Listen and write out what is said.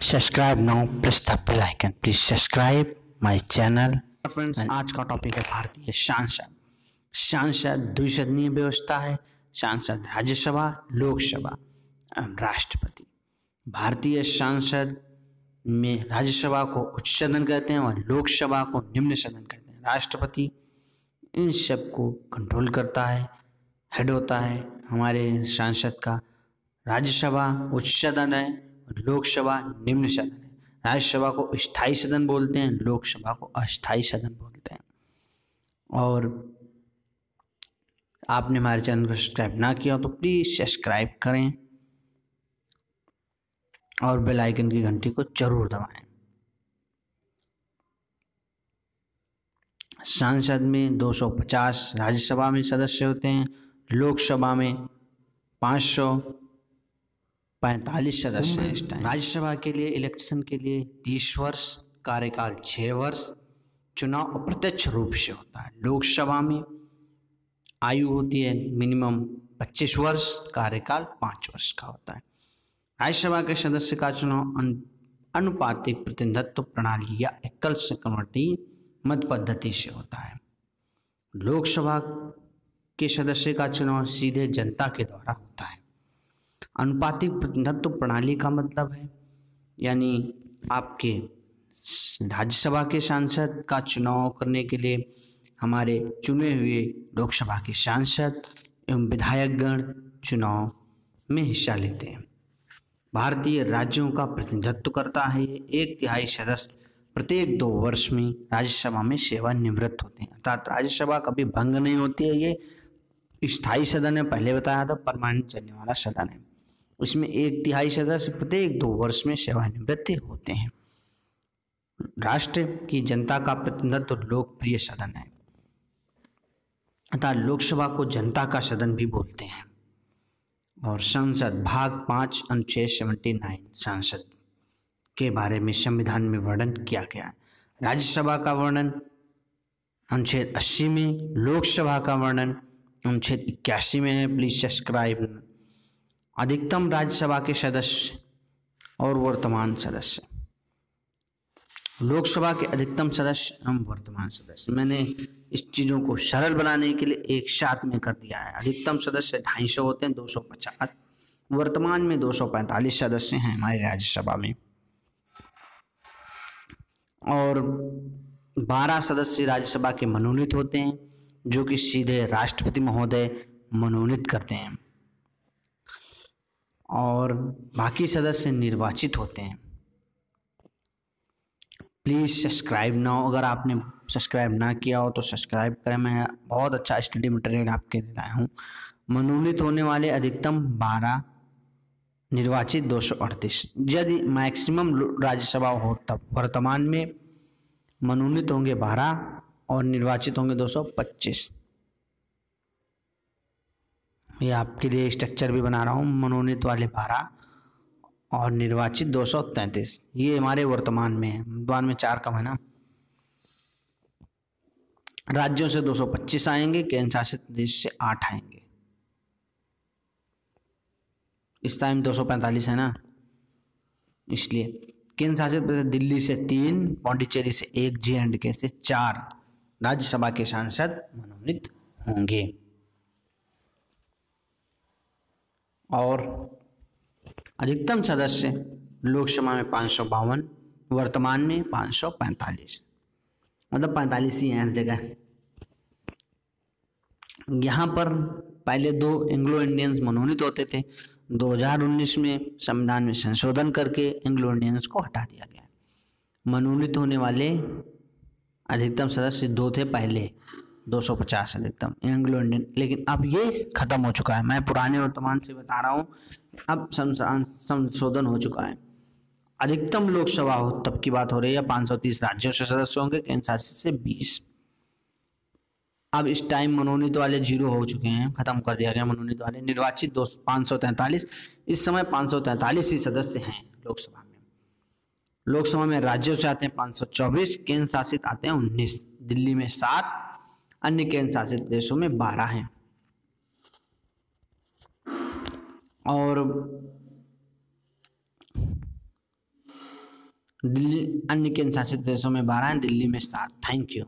Subscribe now, press the bell icon, please subscribe my channel. Friends, आज का topic है भारतीय सांसद। सांसद द्विसदनीय व्यवस्था है। सांसद राज्यसभा, लोकसभा, राष्ट्रपति। भारतीय सांसद में राज्यसभा को उच्च सदन कहते हैं और लोकसभा को निम्न सदन कहते हैं। राष्ट्रपति इन सब को कंट्रोल करता है, हेड होता है हमारे सांसद का। राज्यसभा उच्च सदन है, लोकसभा निम्न सदन है। राज्यसभा को स्थायी सदन बोलते हैं, लोकसभा को अस्थायी सदन बोलते हैं। और आपने हमारे चैनल को सब्सक्राइब ना किया तो प्लीज सब्सक्राइब करें और बेल आइकन की घंटी को जरूर दबाएं। संसद में 250 राज्यसभा में सदस्य होते हैं, लोकसभा में 545 सदस्य हैं इस टाइम। राज्यसभा के लिए इलेक्शन के लिए 30 वर्ष, कार्यकाल 6 वर्ष, चुनाव अप्रत्यक्ष रूप से होता है। लोकसभा में आयु होती है मिनिमम 25 वर्ष, कार्यकाल 5 वर्ष का होता है। राज्यसभा के सदस्य का चुनाव अनुपातिक प्रतिनिधित्व प्रणाली या एकल संक्रमणीय मत पद्धति से होता है। लोकसभा के सदस्य का चुनाव सीधे जनता के द्वारा होता है। अनुपातिक प्रतिनिधित्व प्रणाली का मतलब है यानी आपके राज्यसभा के सांसद का चुनाव करने के लिए हमारे चुने हुए लोकसभा के सांसद एवं विधायकगण चुनाव में हिस्सा लेते हैं। भारतीय राज्यों का प्रतिनिधित्व करता है। 1/3 सदस्य प्रत्येक 2 वर्ष में राज्यसभा में सेवानिवृत्त होते हैं, अर्थात राज्यसभा कभी भंग नहीं होती है। ये स्थायी सदन है, पहले बताया था, परमानेंट चलने वाला सदन है। उसमें 1/3 सदस्य प्रत्येक 2 वर्ष में सेवानिवृत्त होते हैं। राष्ट्र की जनता का प्रतिनिधित्व लोकप्रिय सदन है, अर्थात लोकसभा को जनता का सदन भी बोलते हैं। और संसद भाग 5 अनुच्छेद 79 संसद के बारे में संविधान में वर्णन किया गया है। राज्यसभा का वर्णन अनुच्छेद 80 में, लोकसभा का वर्णन अनुच्छेद 81 में है। Please subscribe. अधिकतम राज्यसभा के सदस्य और वर्तमान सदस्य। लोकसभा के अधिकतम सदस्य एवं वर्तमान सदस्य, मैंने इस चीज़ों को सरल बनाने के लिए एक साथ में कर दिया है। अधिकतम सदस्य 250 होते हैं, 250। वर्तमान में 245 सदस्य हैं हमारी राज्यसभा में और 12 सदस्य राज्यसभा के मनोनीत होते हैं, जो कि सीधे राष्ट्रपति महोदय मनोनीत करते हैं और बाकी सदस्य निर्वाचित होते हैं। Please subscribe now. अगर आपने सब्सक्राइब ना किया हो तो सब्सक्राइब करें। मैं बहुत अच्छा स्टडी मटेरियल आपके लिए लाया हूँ। मनोनीत होने वाले अधिकतम 12, निर्वाचित 238। यदि मैक्सिमम राज्यसभा हो तब वर्तमान में मनोनीत होंगे 12 और निर्वाचित होंगे 225। ये आपके लिए स्ट्रक्चर भी बना रहा हूँ। मनोनीत वाले 12 और निर्वाचित 233। ये हमारे वर्तमान में है। वर्तमान में 4 कम है ना। राज्यों से 225 आएंगे, केंद्र शासित प्रदेश से 8 आएंगे। इस टाइम 245 है ना, इसलिए केंद्र शासित प्रदेश दिल्ली से 3, पौंडीचेरी से 1, J&K से 4 राज्यसभा के सांसद मनोनीत होंगे। और अधिकतम सदस्य लोकसभा में 552, वर्तमान में 545, मतलब 45 ही है हर जगह। यहाँ पर पहले 2 एंग्लो इंडियंस मनोनीत होते थे। 2019 में संविधान में संशोधन करके एंग्लो इंडियंस को हटा दिया गया। मनोनीत होने वाले अधिकतम सदस्य 2 थे पहले, 250 अधिकतम एंग्लो इंडियन, लेकिन अब ये खत्म हो चुका है। मैं पुराने वर्तमान से बता रहा हूँ, अब संशोधन हो चुका है। अधिकतम लोकसभा हो तब की बात हो रही है। 530 राज्यों से सदस्य होंगे, केंद्र शासित से 20। अब इस टाइम मनोनीत वाले 0 हो चुके हैं, खत्म कर दिया गया मनोनीत वाले। निर्वाचित 543। इस समय 543 ही सदस्य हैं लोकसभा में। लोकसभा में राज्यों से आते हैं 524, केंद्र शासित आते हैं 19, दिल्ली में 7, अन्य केंद्र शासित प्रदेशों में 12 हैं। और दिल्ली अन्य केंद्र शासित प्रदेशों में 12 हैं, दिल्ली में 7। Thank you.